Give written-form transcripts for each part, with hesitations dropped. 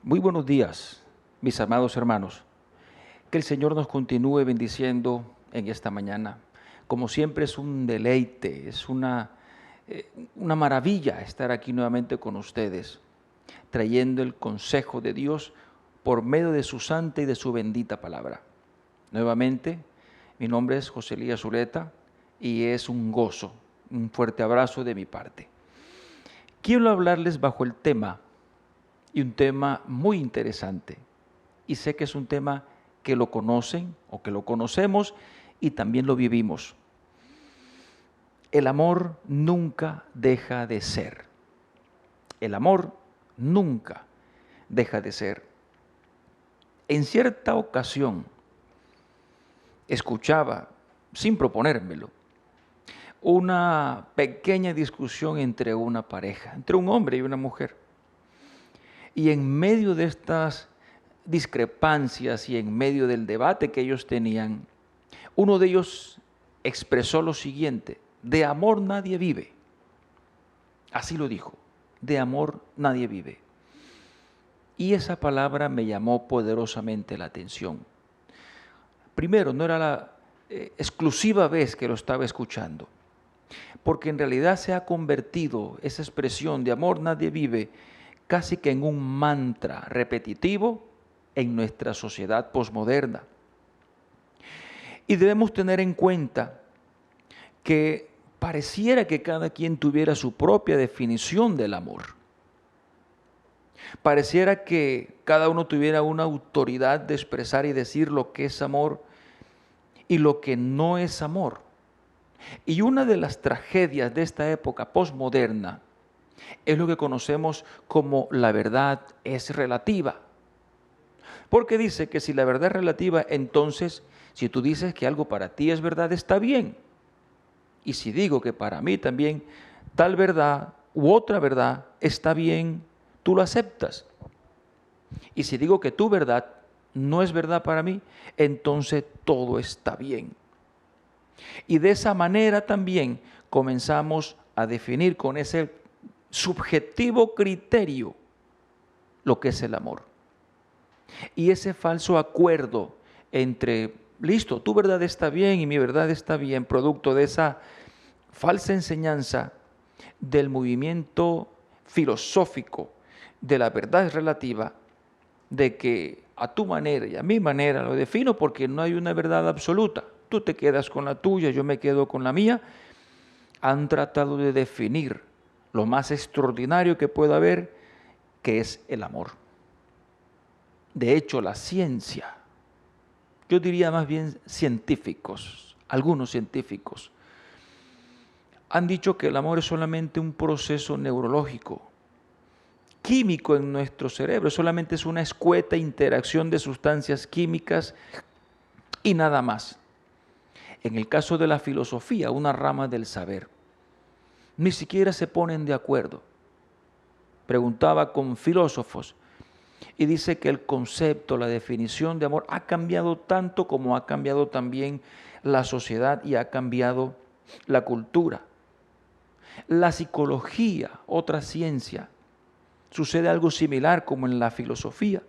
Muy buenos días, mis amados hermanos. Que el Señor nos continúe bendiciendo en esta mañana. Como siempre es un deleite, es una maravilla estar aquí nuevamente con ustedes, trayendo el consejo de Dios por medio de su santa y de su bendita palabra. Nuevamente, mi nombre es José Elías Zuleta y es un gozo, un fuerte abrazo de mi parte. Quiero hablarles bajo el tema, y un tema muy interesante, y sé que es un tema que lo conocen o que lo conocemos y también lo vivimos. El amor nunca deja de ser. El amor nunca deja de ser. En cierta ocasión escuchaba, sin proponérmelo, una pequeña discusión entre una pareja, entre un hombre y una mujer. Y en medio de estas discrepancias y en medio del debate que ellos tenían, uno de ellos expresó lo siguiente: de amor nadie vive. Así lo dijo: de amor nadie vive. Y esa palabra me llamó poderosamente la atención. Primero, no era la exclusiva vez que lo estaba escuchando, porque en realidad se ha convertido esa expresión de amor nadie vive casi que en un mantra repetitivo en nuestra sociedad posmoderna. Y debemos tener en cuenta que pareciera que cada quien tuviera su propia definición del amor. Pareciera que cada uno tuviera una autoridad de expresar y decir lo que es amor y lo que no es amor. Y una de las tragedias de esta época posmoderna es lo que conocemos como la verdad es relativa. Porque dice que si la verdad es relativa, entonces si tú dices que algo para ti es verdad, está bien. Y si digo que para mí también tal verdad u otra verdad está bien, tú lo aceptas. Y si digo que tu verdad no es verdad para mí, entonces todo está bien. Y de esa manera también comenzamos a definir con ese subjetivo criterio lo que es el amor. Y ese falso acuerdo entre, listo, tu verdad está bien y mi verdad está bien, producto de esa falsa enseñanza del movimiento filosófico de la verdad relativa, de que a tu manera y a mi manera lo defino porque no hay una verdad absoluta. Tú te quedas con la tuya, yo me quedo con la mía. Han tratado de definir lo más extraordinario que pueda haber, que es el amor. De hecho, la ciencia, yo diría más bien científicos, algunos científicos, han dicho que el amor es solamente un proceso neurológico, químico en nuestro cerebro, solamente es una escueta interacción de sustancias químicas y nada más. En el caso de la filosofía, una rama del saber, ni siquiera se ponen de acuerdo. Preguntaba con filósofos y dice que el concepto, la definición de amor ha cambiado tanto como ha cambiado también la sociedad y ha cambiado la cultura. La psicología, otra ciencia, sucede algo similar como en la filosofía,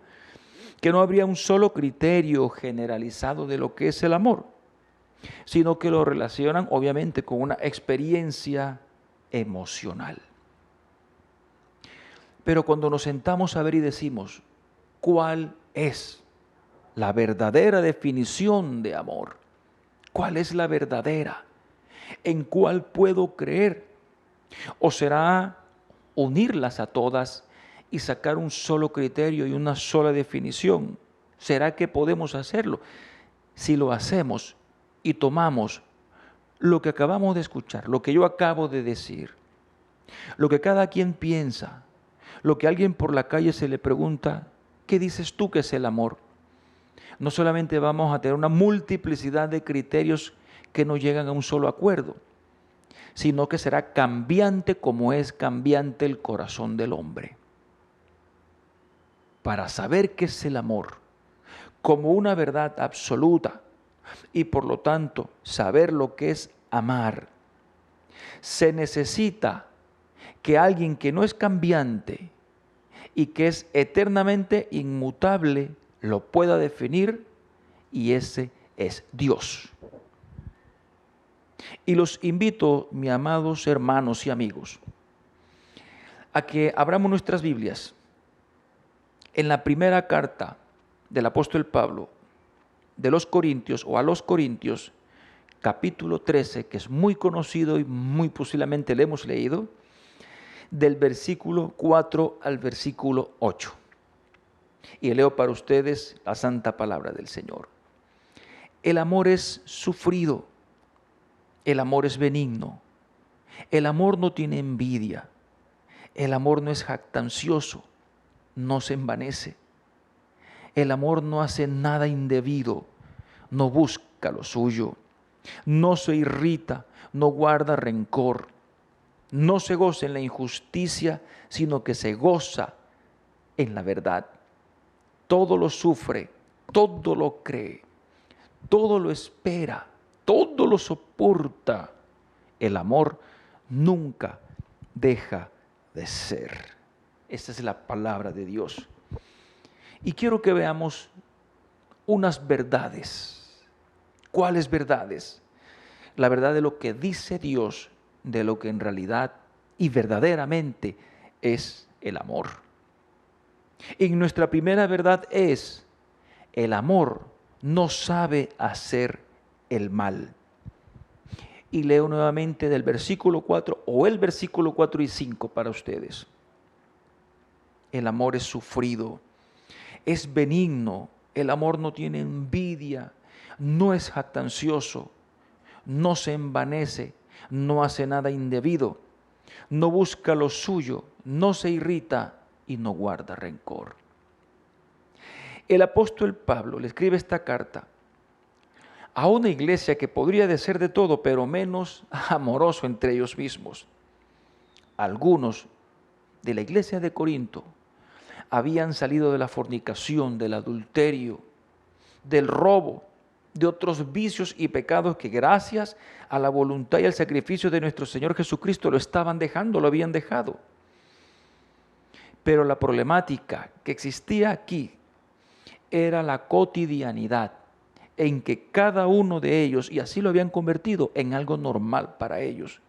que no habría un solo criterio generalizado de lo que es el amor, sino que lo relacionan obviamente con una experiencia emocional. Pero cuando nos sentamos a ver y decimos, ¿cuál es la verdadera definición de amor? ¿Cuál es la verdadera? ¿En cuál puedo creer? ¿O será unirlas a todas y sacar un solo criterio y una sola definición? ¿Será que podemos hacerlo? Si lo hacemos y tomamos lo que acabamos de escuchar, lo que yo acabo de decir, lo que cada quien piensa, lo que alguien por la calle se le pregunta, ¿qué dices tú que es el amor? No solamente vamos a tener una multiplicidad de criterios que no llegan a un solo acuerdo, sino que será cambiante como es cambiante el corazón del hombre. Para saber qué es el amor como una verdad absoluta y por lo tanto saber lo que es amar, se necesita que alguien que no es cambiante y que es eternamente inmutable, lo pueda definir, y ese es Dios. Y los invito, mis amados hermanos y amigos, a que abramos nuestras Biblias en la primera carta del apóstol Pablo de los Corintios o a los Corintios, capítulo 13, que es muy conocido y muy posiblemente lo hemos leído, del versículo 4 al versículo 8. Y leo para ustedes la santa palabra del Señor. El amor es sufrido, el amor es benigno, el amor no tiene envidia, el amor no es jactancioso, no se envanece. El amor no hace nada indebido, no busca lo suyo, no se irrita, no guarda rencor, no se goza en la injusticia, sino que se goza en la verdad. Todo lo sufre, todo lo cree, todo lo espera, todo lo soporta. El amor nunca deja de ser. Esa es la palabra de Dios. Y quiero que veamos unas verdades. ¿Cuáles verdades? La verdad de lo que dice Dios, de lo que en realidad y verdaderamente es el amor. Y nuestra primera verdad es: el amor no sabe hacer el mal. Y leo nuevamente del versículo 4 o el versículo 4 y 5 para ustedes. El amor es sufrido, es benigno, el amor no tiene envidia, no es jactancioso, no se envanece, no hace nada indebido, no busca lo suyo, no se irrita y no guarda rencor. El apóstol Pablo le escribe esta carta a una iglesia que podría de ser de todo, pero menos amoroso entre ellos mismos. Algunos de la iglesia de Corinto habían salido de la fornicación, del adulterio, del robo, de otros vicios y pecados que gracias a la voluntad y al sacrificio de nuestro Señor Jesucristo lo estaban dejando, lo habían dejado. Pero la problemática que existía aquí era la cotidianidad en que cada uno de ellos, y así lo habían convertido en algo normal para ellos,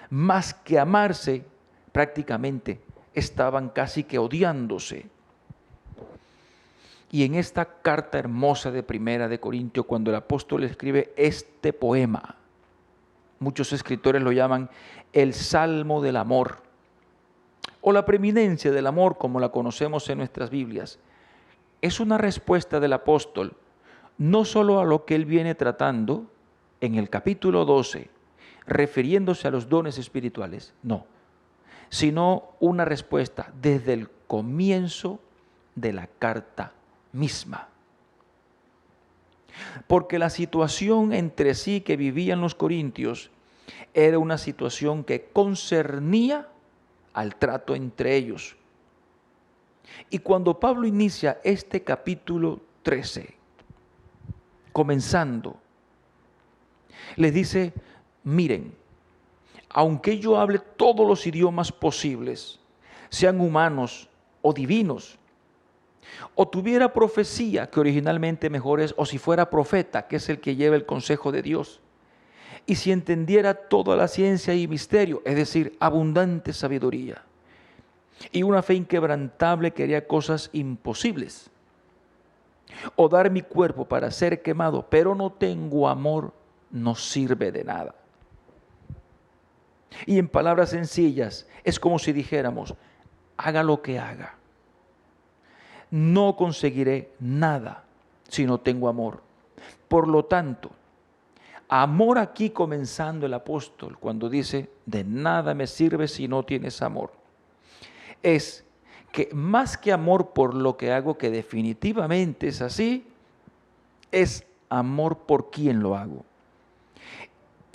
más que amarse, prácticamente estaban casi que odiándose. Y en esta carta hermosa de Primera de Corintios, cuando el apóstol escribe este poema, muchos escritores lo llaman el Salmo del Amor, o la preeminencia del amor, como la conocemos en nuestras Biblias. Es una respuesta del apóstol, no solo a lo que él viene tratando en el capítulo 12, refiriéndose a los dones espirituales, no, sino una respuesta desde el comienzo de la carta misma. Porque la situación entre sí que vivían los corintios era una situación que concernía al trato entre ellos. Y cuando Pablo inicia este capítulo 13, comenzando, les dice: miren, aunque yo hable todos los idiomas posibles, sean humanos o divinos, o tuviera profecía, que originalmente mejor es, o si fuera profeta, que es el que lleva el consejo de Dios, y si entendiera toda la ciencia y misterio, es decir, abundante sabiduría, y una fe inquebrantable que haría cosas imposibles, o dar mi cuerpo para ser quemado, pero no tengo amor, no sirve de nada. Y en palabras sencillas, es como si dijéramos: haga lo que haga, no conseguiré nada si no tengo amor. Por lo tanto, amor aquí comenzando el apóstol cuando dice: de nada me sirve si no tienes amor, es que más que amor por lo que hago, que definitivamente es así, es amor por quien lo hago.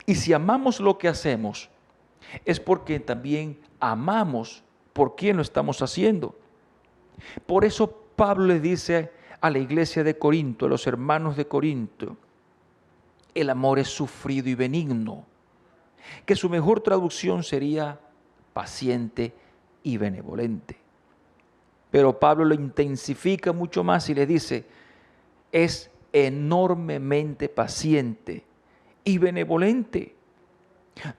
Y si amamos lo que hacemos, es porque también amamos por quien lo estamos haciendo. Por eso Pablo le dice a la iglesia de Corinto, a los hermanos de Corinto: el amor es sufrido y benigno, que su mejor traducción sería paciente y benevolente. Pero Pablo lo intensifica mucho más y le dice, es enormemente paciente y benevolente,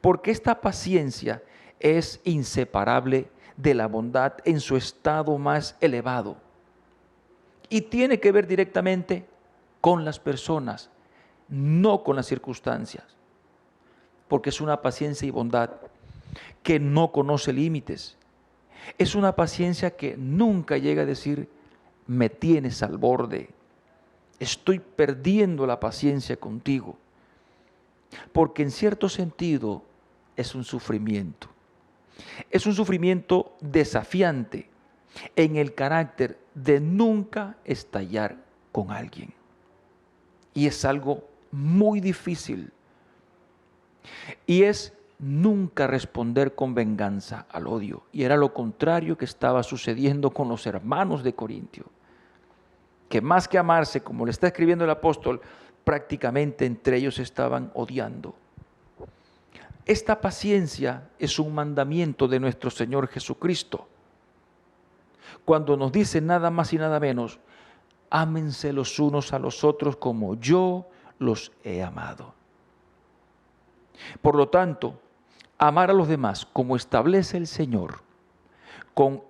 porque esta paciencia es inseparable de la bondad en su estado más elevado y tiene que ver directamente con las personas, no con las circunstancias, porque es una paciencia y bondad que no conoce límites. Es una paciencia que nunca llega a decir, me tienes al borde, estoy perdiendo la paciencia contigo, porque en cierto sentido es un sufrimiento. Es un sufrimiento desafiante en el carácter de nunca estallar con alguien. Y es algo muy difícil. Y es nunca responder con venganza al odio. Y era lo contrario que estaba sucediendo con los hermanos de Corintio, que más que amarse, como le está escribiendo el apóstol, prácticamente entre ellos estaban odiando. Esta paciencia es un mandamiento de nuestro Señor Jesucristo, cuando nos dice nada más y nada menos, ámense los unos a los otros como yo los he amado. Por lo tanto, amar a los demás como establece el Señor, con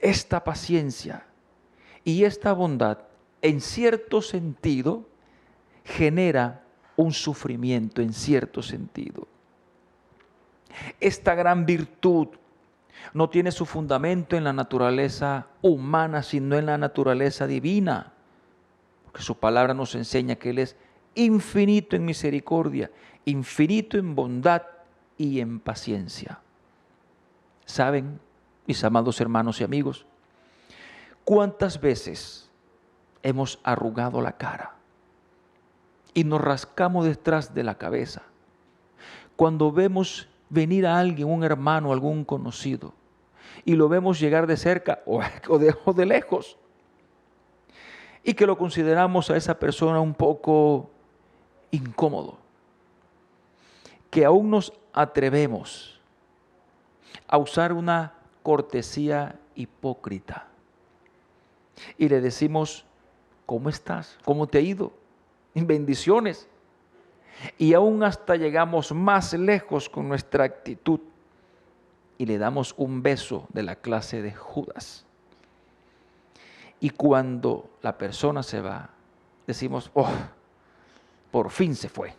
esta paciencia y esta bondad, en cierto sentido, genera un sufrimiento en cierto sentido. Esta gran virtud no tiene su fundamento en la naturaleza humana, sino en la naturaleza divina, porque su palabra nos enseña que Él es infinito en misericordia, infinito en bondad y en paciencia. ¿Saben, mis amados hermanos y amigos, cuántas veces hemos arrugado la cara y nos rascamos detrás de la cabeza cuando vemos venir a alguien, un hermano, algún conocido, y lo vemos llegar de cerca o de lejos, y que lo consideramos a esa persona un poco incómodo, que aún nos atrevemos a usar una cortesía hipócrita y le decimos, ¿cómo estás? ¿Cómo te ha ido? Bendiciones. Y aún hasta llegamos más lejos con nuestra actitud y le damos un beso de la clase de Judas. Y cuando la persona se va, decimos, oh, por fin se fue.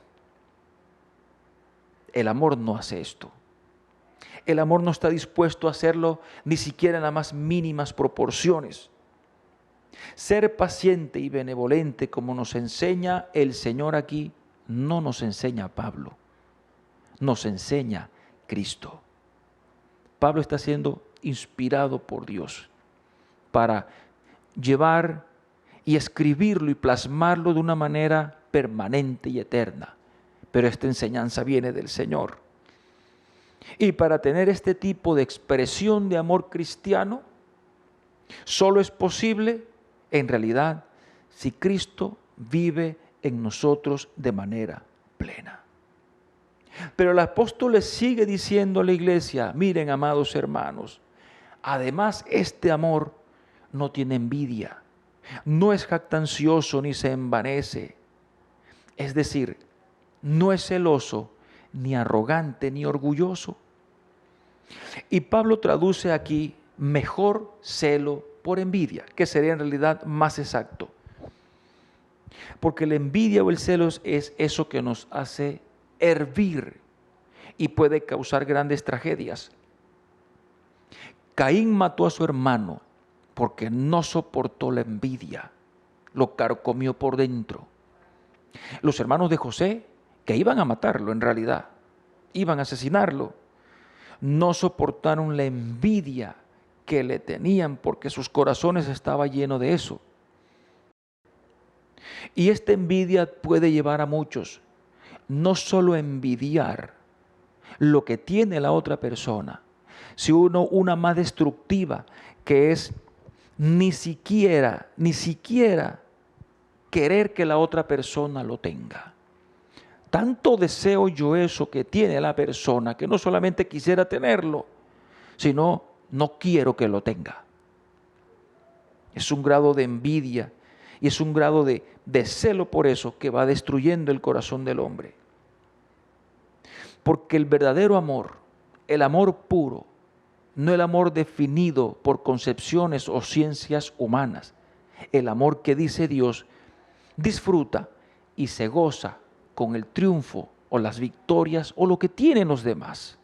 El amor no hace esto. El amor no está dispuesto a hacerlo ni siquiera en las más mínimas proporciones. Ser paciente y benevolente, como nos enseña el Señor aquí, no nos enseña Pablo, nos enseña Cristo. Pablo está siendo inspirado por Dios para llevar y escribirlo y plasmarlo de una manera permanente y eterna. Pero esta enseñanza viene del Señor. Y para tener este tipo de expresión de amor cristiano, solo es posible, en realidad, si Cristo vive en nosotros de manera plena. Pero el apóstol le sigue diciendo a la iglesia, miren, amados hermanos, además este amor no tiene envidia, no es jactancioso ni se envanece, es decir, no es celoso, ni arrogante, ni orgulloso. Y Pablo traduce aquí mejor celo por envidia, que sería en realidad más exacto. Porque la envidia o el celo es eso que nos hace hervir y puede causar grandes tragedias. Caín mató a su hermano porque no soportó la envidia, lo carcomió por dentro. Los hermanos de José, que iban a matarlo en realidad, iban a asesinarlo, no soportaron la envidia que le tenían porque sus corazones estaban llenos de eso. Y esta envidia puede llevar a muchos no solo a envidiar lo que tiene la otra persona, sino una más destructiva, que es ni siquiera querer que la otra persona lo tenga. Tanto deseo yo eso que tiene la persona, que no solamente quisiera tenerlo, sino no quiero que lo tenga. Es un grado de envidia y es un grado de celo por eso que va destruyendo el corazón del hombre. Porque el verdadero amor, el amor puro, no el amor definido por concepciones o ciencias humanas, el amor que dice Dios, disfruta y se goza con el triunfo o las victorias o lo que tienen los demás.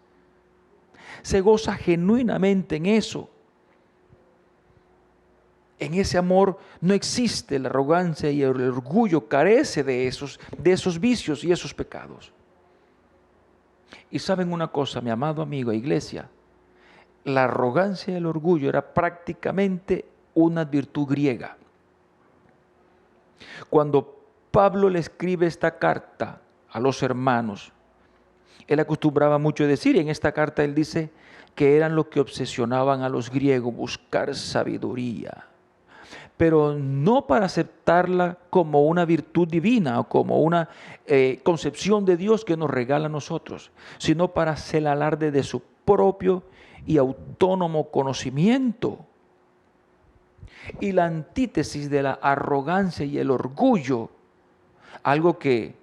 Se goza genuinamente en eso. En ese amor no existe la arrogancia y el orgullo, carece de esos vicios y esos pecados. Y saben una cosa, mi amado amigo, iglesia, la arrogancia y el orgullo era prácticamente una virtud griega. Cuando Pablo le escribe esta carta a los hermanos, él acostumbraba mucho a decir, y en esta carta él dice que eran lo que obsesionaban a los griegos, buscar sabiduría, pero no para aceptarla como una virtud divina o como una concepción de Dios que nos regala a nosotros, sino para hacer alarde de su propio y autónomo conocimiento. Y la antítesis de la arrogancia y el orgullo, algo que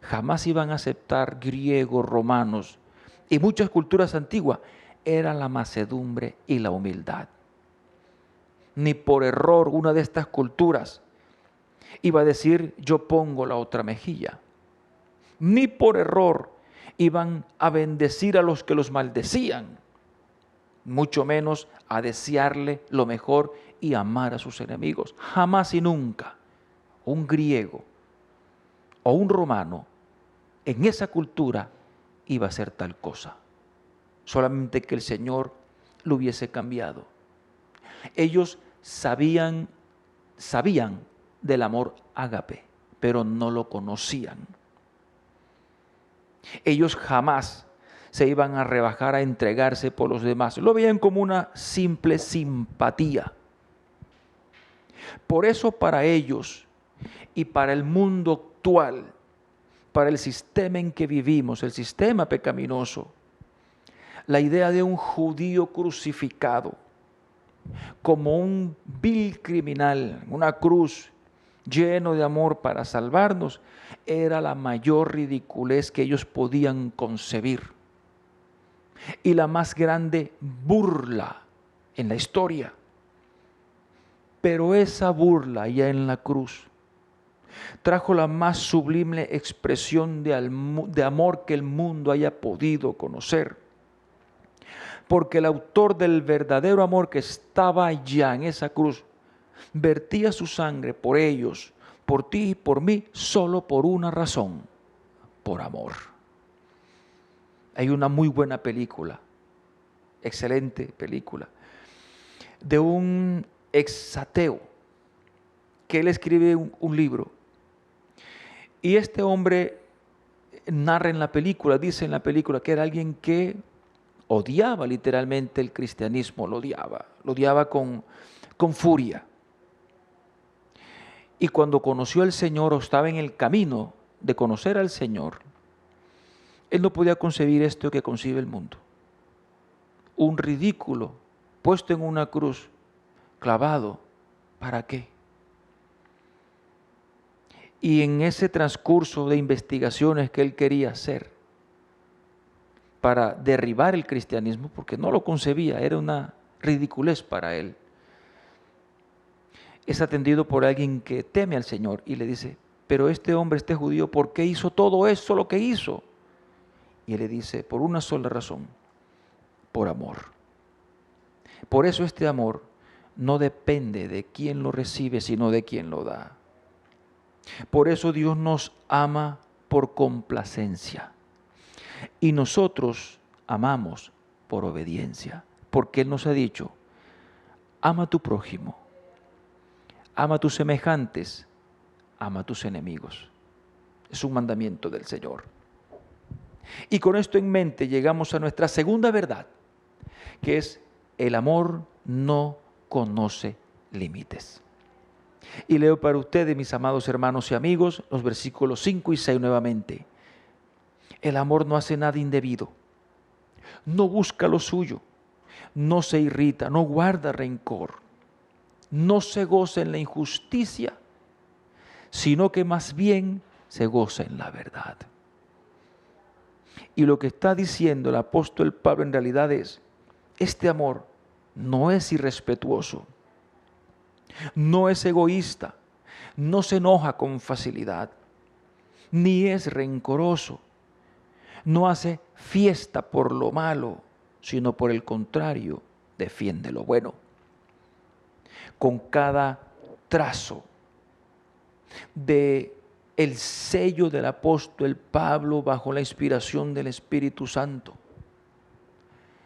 jamás iban a aceptar griegos, romanos y muchas culturas antiguas, era la mansedumbre y la humildad. Ni por error una de estas culturas iba a decir yo pongo la otra mejilla. Ni por error iban a bendecir a los que los maldecían, mucho menos a desearle lo mejor y amar a sus enemigos. Jamás y nunca un griego o un romano en esa cultura iba a hacer tal cosa. Solamente que el Señor lo hubiese cambiado. Ellos sabían del amor ágape, pero no lo conocían. Ellos jamás se iban a rebajar a entregarse por los demás. Lo veían como una simple simpatía. Por eso para ellos y para el mundo actual, para el sistema en que vivimos, el sistema pecaminoso, la idea de un judío crucificado como un vil criminal, una cruz lleno de amor para salvarnos, era la mayor ridiculez que ellos podían concebir y la más grande burla en la historia. Pero esa burla ya en la cruz trajo la más sublime expresión de amor que el mundo haya podido conocer. Porque el autor del verdadero amor que estaba allá en esa cruz vertía su sangre por ellos, por ti y por mí, solo por una razón: por amor. Hay una muy buena película, excelente película, de un ex ateo que él escribe un libro. Y este hombre narra en la película, dice en la película que era alguien que odiaba literalmente el cristianismo, lo odiaba con furia. Y cuando conoció al Señor o estaba en el camino de conocer al Señor, él no podía concebir esto que concibe el mundo. Un ridículo puesto en una cruz, clavado, ¿para qué? Y en ese transcurso de investigaciones que él quería hacer para derribar el cristianismo, porque no lo concebía, era una ridiculez para él, es atendido por alguien que teme al Señor y le dice: pero este hombre, este judío, ¿por qué hizo todo eso lo que hizo? Y él le dice: por una sola razón: por amor. Por eso este amor no depende de quién lo recibe, sino de quién lo da. Por eso Dios nos ama por complacencia y nosotros amamos por obediencia, porque Él nos ha dicho: ama a tu prójimo, ama a tus semejantes, ama a tus enemigos. Es un mandamiento del Señor. Y con esto en mente llegamos a nuestra segunda verdad, que es: el amor no conoce límites. Y leo para ustedes, mis amados hermanos y amigos, los versículos 5 y 6 nuevamente. El amor no hace nada indebido, no busca lo suyo, no se irrita, no guarda rencor, no se goza en la injusticia, sino que más bien se goza en la verdad. Y lo que está diciendo el apóstol Pablo en realidad es, este amor no es irrespetuoso, no es egoísta, no se enoja con facilidad, ni es rencoroso, no hace fiesta por lo malo, sino por el contrario, defiende lo bueno. Con cada trazo de el sello del apóstol Pablo bajo la inspiración del Espíritu Santo,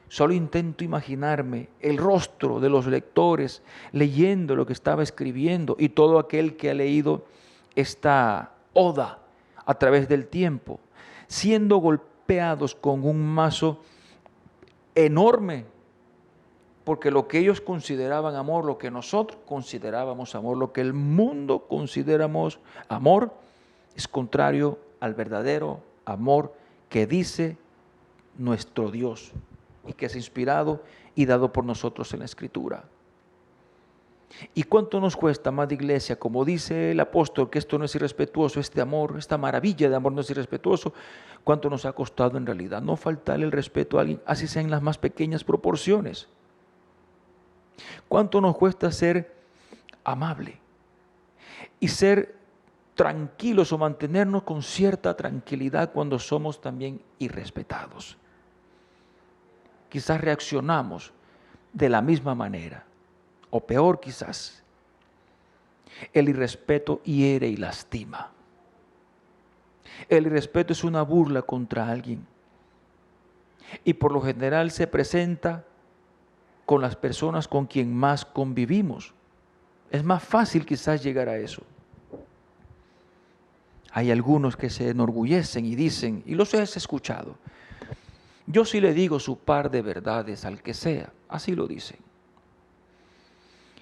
solo intento imaginarme el rostro de los lectores leyendo lo que estaba escribiendo y todo aquel que ha leído esta oda a través del tiempo, siendo golpeados con un mazo enorme, porque lo que ellos consideraban amor, lo que nosotros considerábamos amor, lo que el mundo consideramos amor, es contrario al verdadero amor que dice nuestro Dios y que es inspirado y dado por nosotros en la Escritura. ¿Y cuánto nos cuesta, amada iglesia? Como dice el apóstol, que esto no es irrespetuoso, este amor, esta maravilla de amor no es irrespetuoso. ¿Cuánto nos ha costado en realidad no faltarle el respeto a alguien, así sea en las más pequeñas proporciones? ¿Cuánto nos cuesta ser amable y ser tranquilos o mantenernos con cierta tranquilidad cuando somos también irrespetados? Quizás reaccionamos de la misma manera, o peor quizás. El irrespeto hiere y lastima. El irrespeto es una burla contra alguien. Y por lo general se presenta con las personas con quien más convivimos. Es más fácil quizás llegar a eso. Hay algunos que se enorgullecen y dicen, y los he escuchado, yo sí le digo su par de verdades al que sea, así lo dicen.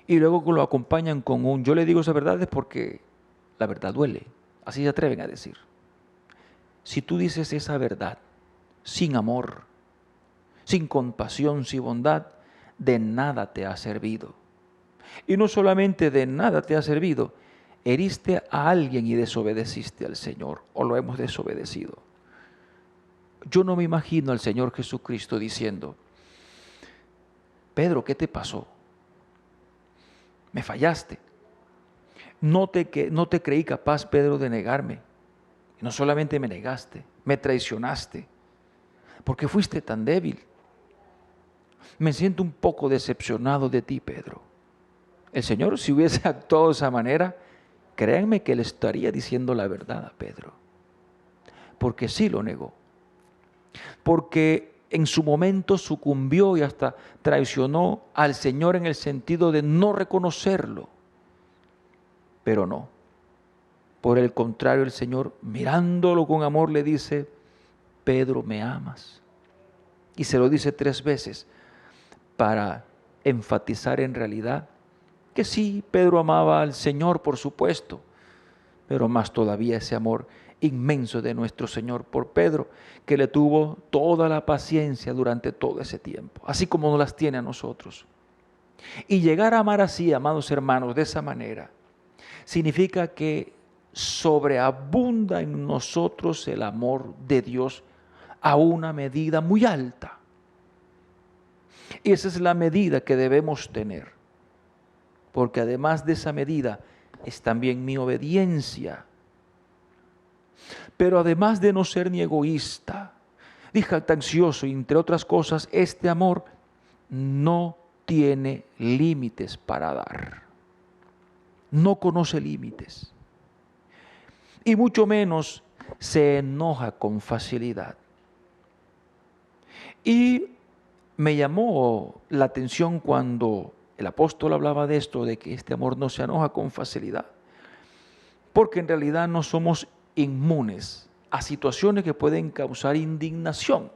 Y luego lo acompañan con un, yo le digo esas verdades porque la verdad duele, así se atreven a decir. Si tú dices esa verdad sin amor, sin compasión, sin bondad, de nada te ha servido. Y no solamente de nada te ha servido, heriste a alguien y desobedeciste al Señor, o lo hemos desobedecido. Yo no me imagino al Señor Jesucristo diciendo, Pedro, ¿qué te pasó? Me fallaste. No te creí capaz, Pedro, de negarme. No solamente me negaste, me traicionaste. ¿Por qué fuiste tan débil? Me siento un poco decepcionado de ti, Pedro. El Señor, si hubiese actuado de esa manera, créanme que le estaría diciendo la verdad a Pedro. Porque sí lo negó. Porque en su momento sucumbió y hasta traicionó al Señor en el sentido de no reconocerlo. Pero no. Por el contrario, el Señor, mirándolo con amor, le dice, Pedro, ¿me amas? Y se lo dice 3 veces para enfatizar en realidad que sí, Pedro amaba al Señor, por supuesto, pero más todavía ese amor inmenso de nuestro Señor por Pedro, que le tuvo toda la paciencia durante todo ese tiempo, así como nos las tiene a nosotros. Y llegar a amar así, amados hermanos, de esa manera, significa que sobreabunda en nosotros el amor de Dios a una medida muy alta. Y esa es la medida que debemos tener, porque además de esa medida es también mi obediencia. Pero además de no ser ni egoísta, ni jactancioso, y entre otras cosas, este amor no tiene límites para dar. No conoce límites. Y mucho menos se enoja con facilidad. Y me llamó la atención cuando el apóstol hablaba de esto, de que este amor no se enoja con facilidad. Porque en realidad no somos inmunes a situaciones que pueden causar indignación.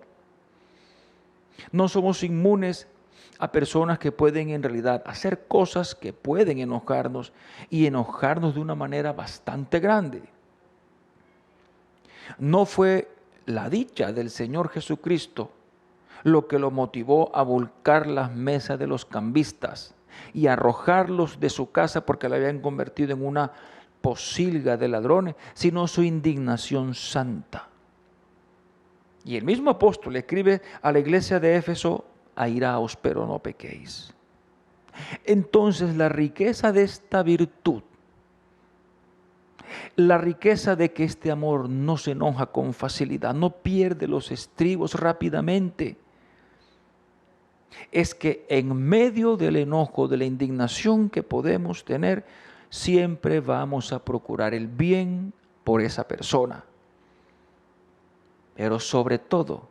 No somos inmunes a personas que pueden en realidad hacer cosas que pueden enojarnos y enojarnos de una manera bastante grande. No fue la dicha del Señor Jesucristo lo que lo motivó a volcar las mesas de los cambistas y arrojarlos de su casa porque la habían convertido en una posilga de ladrones, sino su indignación santa. Y el mismo apóstol escribe a la iglesia de Éfeso: airaos, pero no pequéis. Entonces la riqueza de esta virtud, la riqueza de que este amor no se enoja con facilidad, no pierde los estribos rápidamente, es que en medio del enojo, de la indignación que podemos tener, siempre vamos a procurar el bien por esa persona. Pero sobre todo,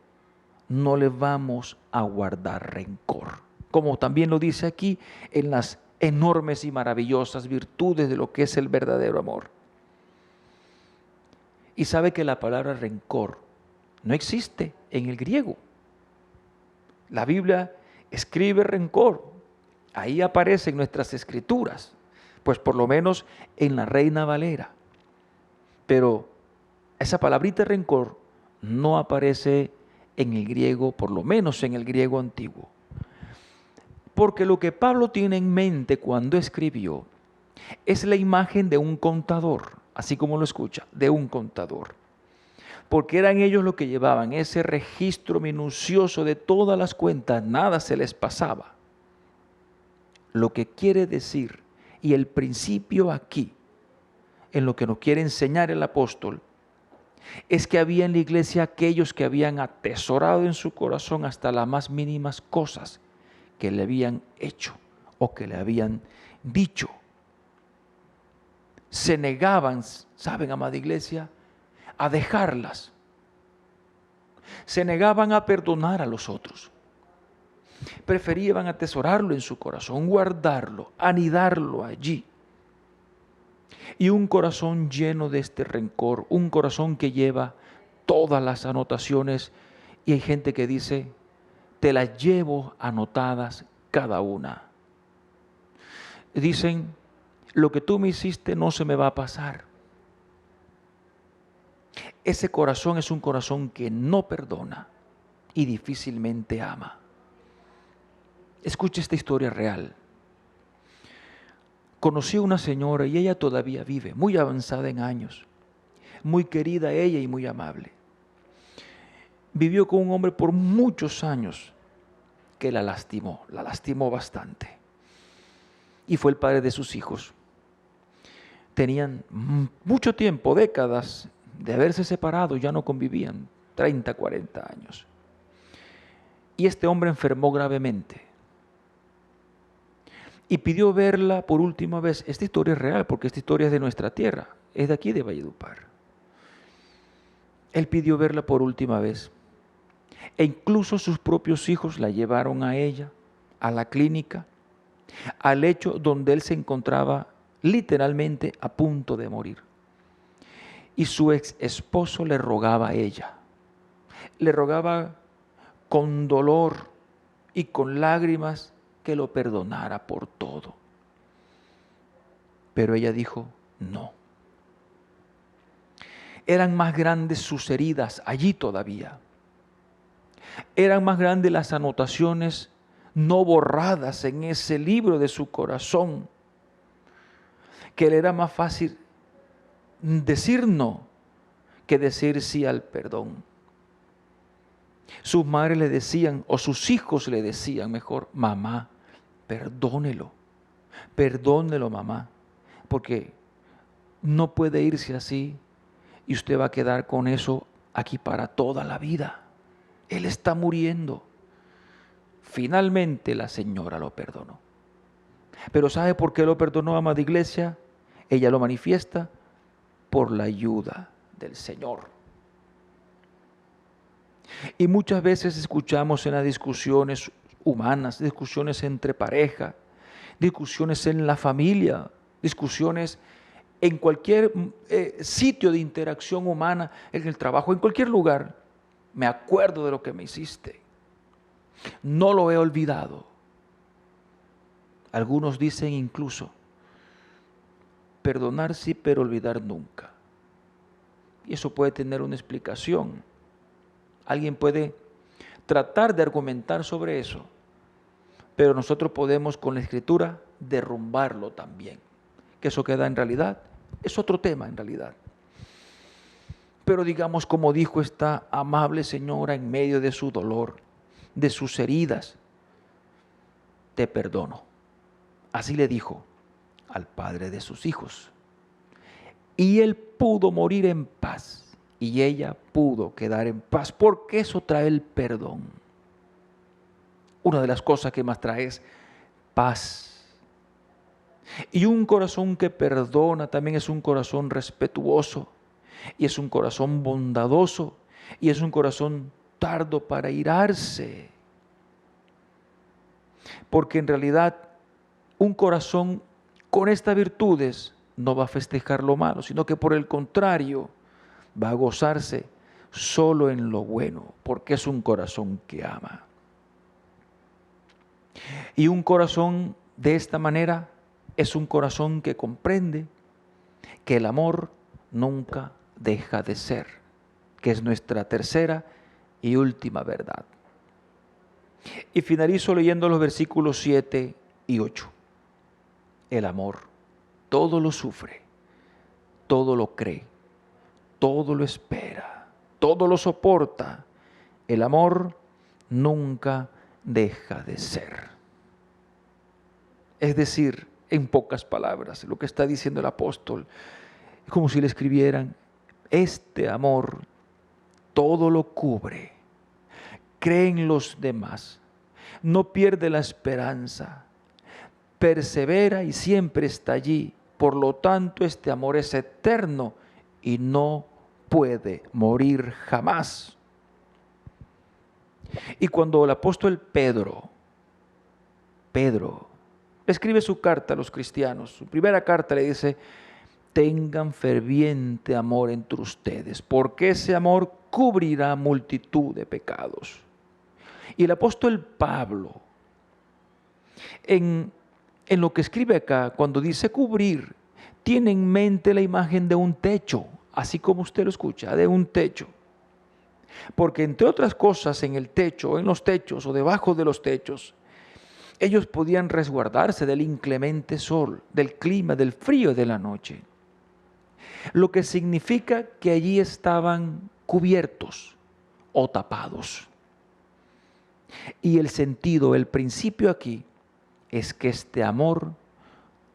no le vamos a guardar rencor. Como también lo dice aquí en las enormes y maravillosas virtudes de lo que es el verdadero amor. Y sabe que la palabra rencor no existe en el griego. La Biblia escribe rencor, ahí aparece en nuestras escrituras, pues por lo menos en la Reina Valera. Pero esa palabrita rencor no aparece en el griego, por lo menos en el griego antiguo. Porque lo que Pablo tiene en mente cuando escribió es la imagen de un contador, así como lo escucha, de un contador. Porque eran ellos los que llevaban ese registro minucioso de todas las cuentas, nada se les pasaba. Lo que quiere decir, y el principio aquí, en lo que nos quiere enseñar el apóstol, es que había en la iglesia aquellos que habían atesorado en su corazón hasta las más mínimas cosas que le habían hecho o que le habían dicho. Se negaban, ¿saben, amada iglesia?, a dejarlas. Se negaban a perdonar a los otros. Preferían atesorarlo en su corazón, guardarlo, anidarlo allí. Y un corazón lleno de este rencor, un corazón que lleva todas las anotaciones, y hay gente que dice: te las llevo anotadas cada una. Dicen: lo que tú me hiciste no se me va a pasar. Ese corazón es un corazón que no perdona y difícilmente ama. Escuche esta historia real. Conocí a una señora y ella todavía vive, muy avanzada en años, muy querida ella y muy amable. Vivió con un hombre por muchos años que la lastimó bastante. Y fue el padre de sus hijos. Tenían mucho tiempo, décadas, de haberse separado, ya no convivían, 30, 40 años. Y este hombre enfermó gravemente. Y pidió verla por última vez. Esta historia es real, porque esta historia es de nuestra tierra, es de aquí de Valledupar. Él pidió verla por última vez. E incluso sus propios hijos la llevaron a ella, a la clínica, al lecho donde él se encontraba literalmente a punto de morir. Y su ex esposo le rogaba a ella, le rogaba con dolor y con lágrimas que lo perdonara por todo. Pero ella dijo: no. Eran más grandes sus heridas allí todavía. Eran más grandes las anotaciones no borradas en ese libro de su corazón, que le era más fácil decir no que decir sí al perdón. Sus madres le decían, o sus hijos le decían mejor: mamá, perdónelo, perdónelo, mamá, porque no puede irse así y usted va a quedar con eso aquí para toda la vida. Él está muriendo. Finalmente la señora lo perdonó. Pero ¿sabe por qué lo perdonó, amada iglesia? Ella lo manifiesta: por la ayuda del Señor. Y muchas veces escuchamos en las discusiones humanas, discusiones entre pareja, discusiones en la familia, discusiones en cualquier sitio de interacción humana, en el trabajo, en cualquier lugar. Me acuerdo de lo que me hiciste. No lo he olvidado. Algunos dicen incluso: perdonar sí, pero olvidar nunca. Y eso puede tener una explicación. Alguien puede tratar de argumentar sobre eso, pero nosotros podemos con la Escritura derrumbarlo también, que eso queda en realidad, es otro tema en realidad. Pero digamos, como dijo esta amable señora en medio de su dolor, de sus heridas, te perdono. Así le dijo al padre de sus hijos. Y él pudo morir en paz y ella pudo quedar en paz, porque eso trae el perdón. Una de las cosas que más trae es paz. Y un corazón que perdona también es un corazón respetuoso, y es un corazón bondadoso, y es un corazón tardo para irarse. Porque en realidad un corazón con estas virtudes no va a festejar lo malo, sino que por el contrario va a gozarse solo en lo bueno, porque es un corazón que ama. Y un corazón de esta manera es un corazón que comprende que el amor nunca deja de ser, que es nuestra tercera y última verdad. Y finalizo leyendo los versículos 7 y 8. El amor todo lo sufre, todo lo cree, todo lo espera, todo lo soporta. El amor nunca deja de ser. Es decir, en pocas palabras, lo que está diciendo el apóstol, es como si le escribieran: este amor todo lo cubre, cree en los demás, no pierde la esperanza, persevera y siempre está allí. Por lo tanto, este amor es eterno y no puede morir jamás. Y cuando el apóstol Pedro escribe su carta a los cristianos, su primera carta le dice: tengan ferviente amor entre ustedes, porque ese amor cubrirá multitud de pecados. Y el apóstol Pablo, en lo que escribe acá, cuando dice cubrir, tiene en mente la imagen de un techo, así como usted lo escucha, de un techo. Porque entre otras cosas, en el techo, en los techos o debajo de los techos, ellos podían resguardarse del inclemente sol, del clima, del frío de la noche. Lo que significa que allí estaban cubiertos o tapados. Y el sentido, el principio aquí, es que este amor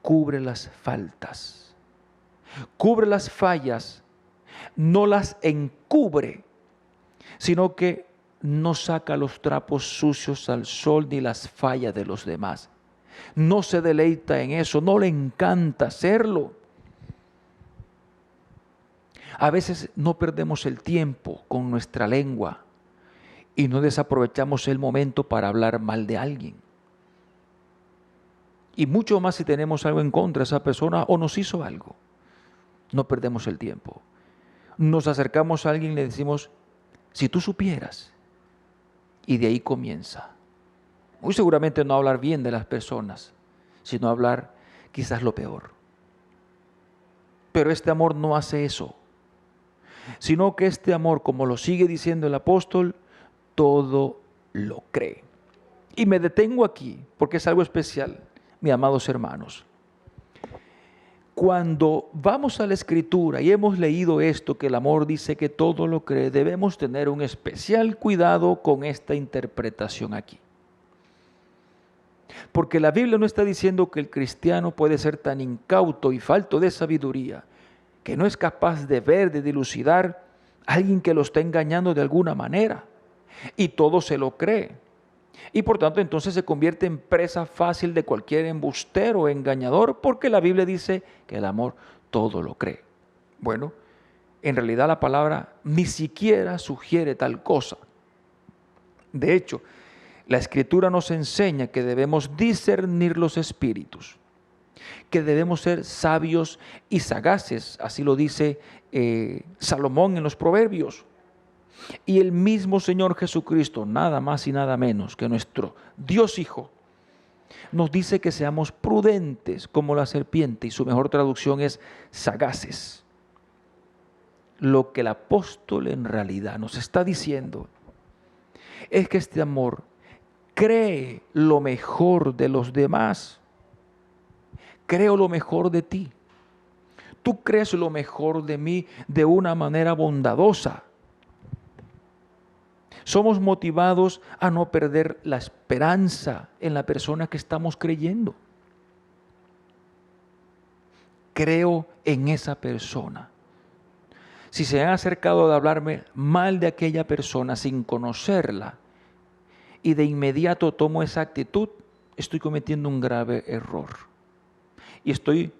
cubre las faltas, cubre las fallas, no las encubre, sino que no saca los trapos sucios al sol ni las fallas de los demás. No se deleita en eso, no le encanta hacerlo. A veces no perdemos el tiempo con nuestra lengua y no desaprovechamos el momento para hablar mal de alguien. Y mucho más si tenemos algo en contra de esa persona o nos hizo algo. No perdemos el tiempo. Nos acercamos a alguien y le decimos: si tú supieras. Y de ahí comienza. Muy seguramente no hablar bien de las personas, sino hablar quizás lo peor. Pero este amor no hace eso, sino que este amor, como lo sigue diciendo el apóstol, todo lo cree. Y me detengo aquí porque es algo especial, mis amados hermanos. Cuando vamos a la Escritura y hemos leído esto, que el amor dice que todo lo cree, debemos tener un especial cuidado con esta interpretación aquí. Porque la Biblia no está diciendo que el cristiano puede ser tan incauto y falto de sabiduría que no es capaz de ver, de dilucidar a alguien que lo está engañando de alguna manera. Y todo se lo cree. Y por tanto entonces se convierte en presa fácil de cualquier embustero o engañador, porque la Biblia dice que el amor todo lo cree. Bueno, en realidad la palabra ni siquiera sugiere tal cosa. De hecho, la Escritura nos enseña que debemos discernir los espíritus, que debemos ser sabios y sagaces, así lo dice Salomón en los Proverbios. Y el mismo Señor Jesucristo, nada más y nada menos que nuestro Dios Hijo, nos dice que seamos prudentes como la serpiente, y su mejor traducción es sagaces. Lo que el apóstol en realidad nos está diciendo es que este amor cree lo mejor de los demás. Creo lo mejor de ti. Tú crees lo mejor de mí de una manera bondadosa. Somos motivados a no perder la esperanza en la persona que estamos creyendo. Creo en esa persona. Si se han acercado a hablarme mal de aquella persona sin conocerla y de inmediato tomo esa actitud, estoy cometiendo un grave error. Y estoy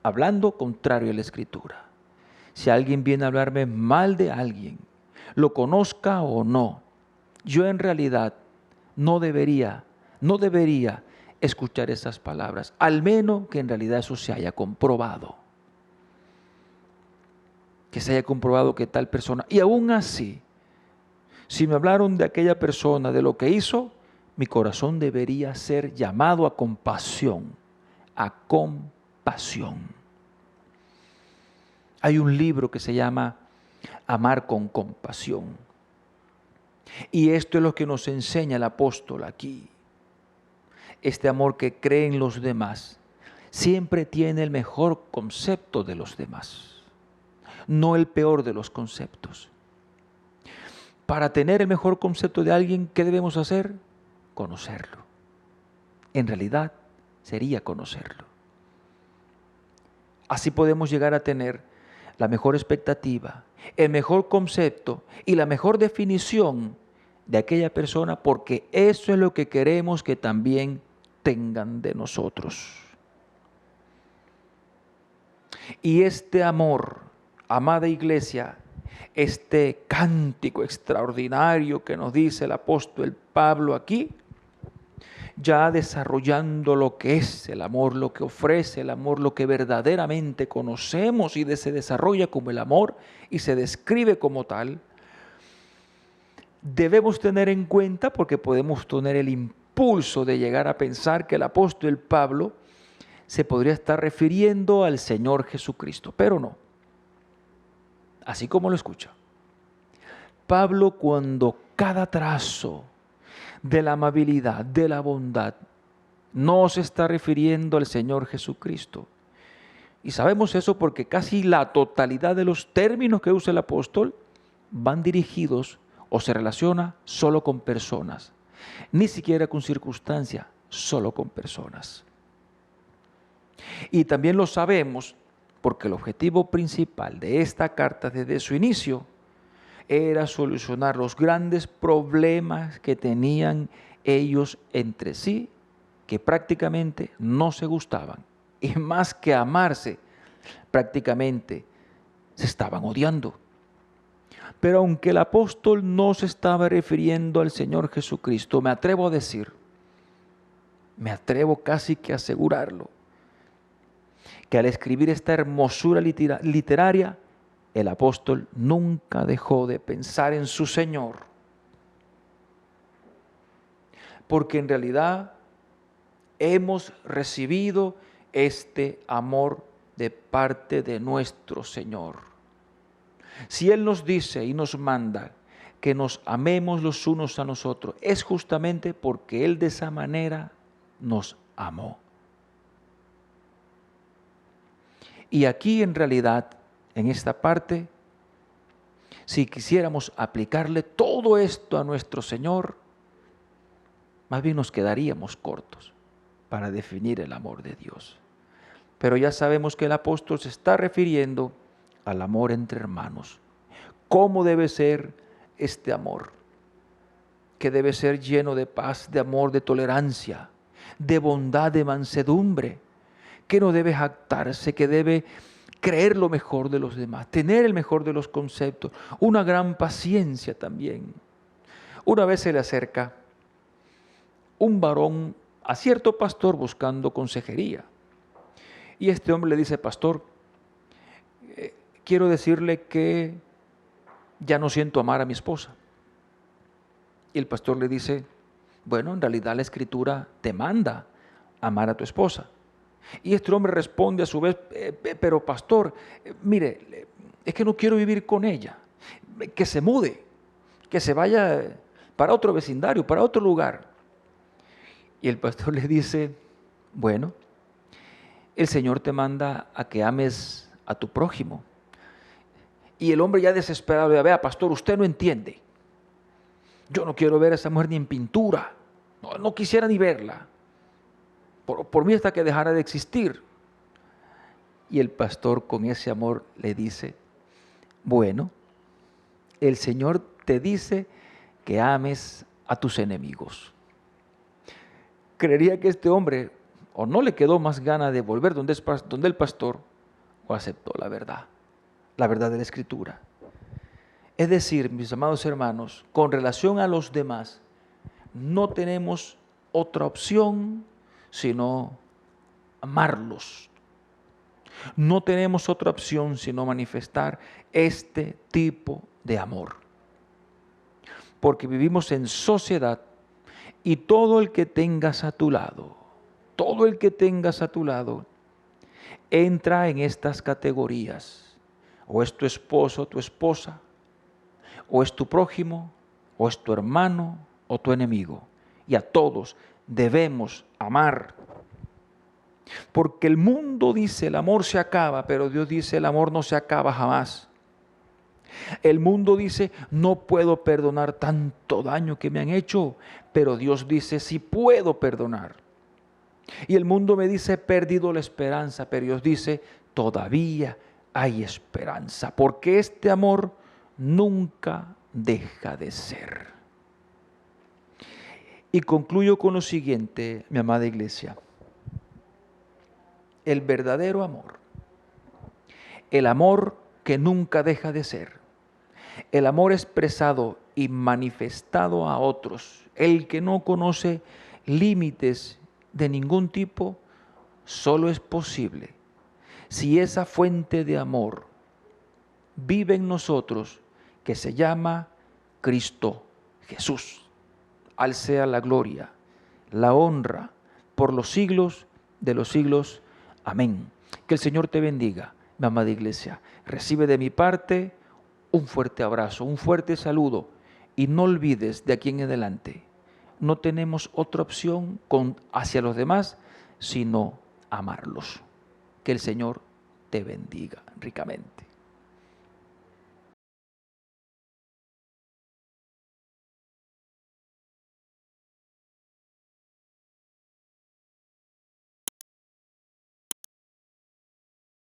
hablando contrario a la Escritura. Si alguien viene a hablarme mal de alguien, lo conozca o no, yo en realidad no debería escuchar esas palabras, al menos que en realidad eso se haya comprobado. Que se haya comprobado que tal persona, y aún así, si me hablaron de aquella persona, de lo que hizo, mi corazón debería ser llamado a compasión, a compasión. Hay un libro que se llama Amar con compasión. Y esto es lo que nos enseña el apóstol aquí. Este amor que cree en los demás siempre tiene el mejor concepto de los demás, no el peor de los conceptos. Para tener el mejor concepto de alguien, ¿qué debemos hacer? Conocerlo. En realidad, sería conocerlo. Así podemos llegar a tener la mejor expectativa, el mejor concepto y la mejor definición de aquella persona, porque eso es lo que queremos que también tengan de nosotros. Y este amor, amada iglesia, este cántico extraordinario que nos dice el apóstol Pablo aquí, ya desarrollando lo que es el amor, lo que ofrece el amor, lo que verdaderamente conocemos y se desarrolla como el amor y se describe como tal, debemos tener en cuenta, porque podemos tener el impulso de llegar a pensar que el apóstol Pablo se podría estar refiriendo al Señor Jesucristo, pero no. Así como lo escucha. Pablo, cuando cada trazo de la amabilidad, de la bondad, no se está refiriendo al Señor Jesucristo. Y sabemos eso porque casi la totalidad de los términos que usa el apóstol van dirigidos o se relaciona solo con personas, ni siquiera con circunstancias, solo con personas. Y también lo sabemos porque el objetivo principal de esta carta desde su inicio era solucionar los grandes problemas que tenían ellos entre sí, que prácticamente no se gustaban. Y más que amarse, prácticamente se estaban odiando. Pero aunque el apóstol no se estaba refiriendo al Señor Jesucristo, me atrevo a decir, me atrevo casi que a asegurarlo, que al escribir esta hermosura literaria, el apóstol nunca dejó de pensar en su Señor. Porque en realidad hemos recibido este amor de parte de nuestro Señor. Si Él nos dice y nos manda que nos amemos los unos a nosotros, es justamente porque Él de esa manera nos amó. Y aquí en realidad, en esta parte, si quisiéramos aplicarle todo esto a nuestro Señor, más bien nos quedaríamos cortos para definir el amor de Dios. Pero ya sabemos que el apóstol se está refiriendo al amor entre hermanos. ¿Cómo debe ser este amor? Que debe ser lleno de paz, de amor, de tolerancia, de bondad, de mansedumbre, que no debe jactarse, que debe creer lo mejor de los demás, tener el mejor de los conceptos, una gran paciencia también. Una vez se le acerca un varón a cierto pastor buscando consejería. Y este hombre le dice: pastor, quiero decirle que ya no siento amar a mi esposa. Y el pastor le dice: bueno, en realidad la Escritura te manda amar a tu esposa. Y este hombre responde a su vez: pero pastor, mire, es que no quiero vivir con ella, que se mude, que se vaya para otro vecindario, para otro lugar. Y el pastor le dice, bueno, el Señor te manda a que ames a tu prójimo. Y el hombre ya desesperado, vea, pastor, usted no entiende. Yo no quiero ver a esa mujer ni en pintura. No quisiera ni verla. Por mí hasta que dejara de existir. Y el pastor con ese amor le dice, bueno, el Señor te dice que ames a tus enemigos. Creería que este hombre o no le quedó más gana de volver donde el pastor, o aceptó la verdad de la Escritura. Es decir, mis amados hermanos, con relación a los demás, no tenemos otra opción sino amarlos. No tenemos otra opción sino manifestar este tipo de amor. Porque vivimos en sociedad y todo el que tengas a tu lado, entra en estas categorías. O es tu esposo, tu esposa, o es tu prójimo, o es tu hermano, o tu enemigo. Y a todos debemos amar. Porque el mundo dice el amor se acaba, pero Dios dice el amor no se acaba jamás. El mundo dice no puedo perdonar tanto daño que me han hecho, pero Dios dice sí puedo perdonar. Y el mundo me dice he perdido la esperanza, pero Dios dice todavía hay esperanza, porque este amor nunca deja de ser. Y concluyo con lo siguiente, mi amada iglesia. El verdadero amor, el amor que nunca deja de ser, el amor expresado y manifestado a otros, el que no conoce límites de ningún tipo, solo es posible si esa fuente de amor vive en nosotros, que se llama Cristo Jesús. Al sea la gloria, la honra, por los siglos de los siglos. Amén. Que el Señor te bendiga, mi amada iglesia. Recibe de mi parte un fuerte abrazo, un fuerte saludo. Y no olvides de aquí en adelante, no tenemos otra opción hacia los demás, sino amarlos. Que el Señor te bendiga ricamente.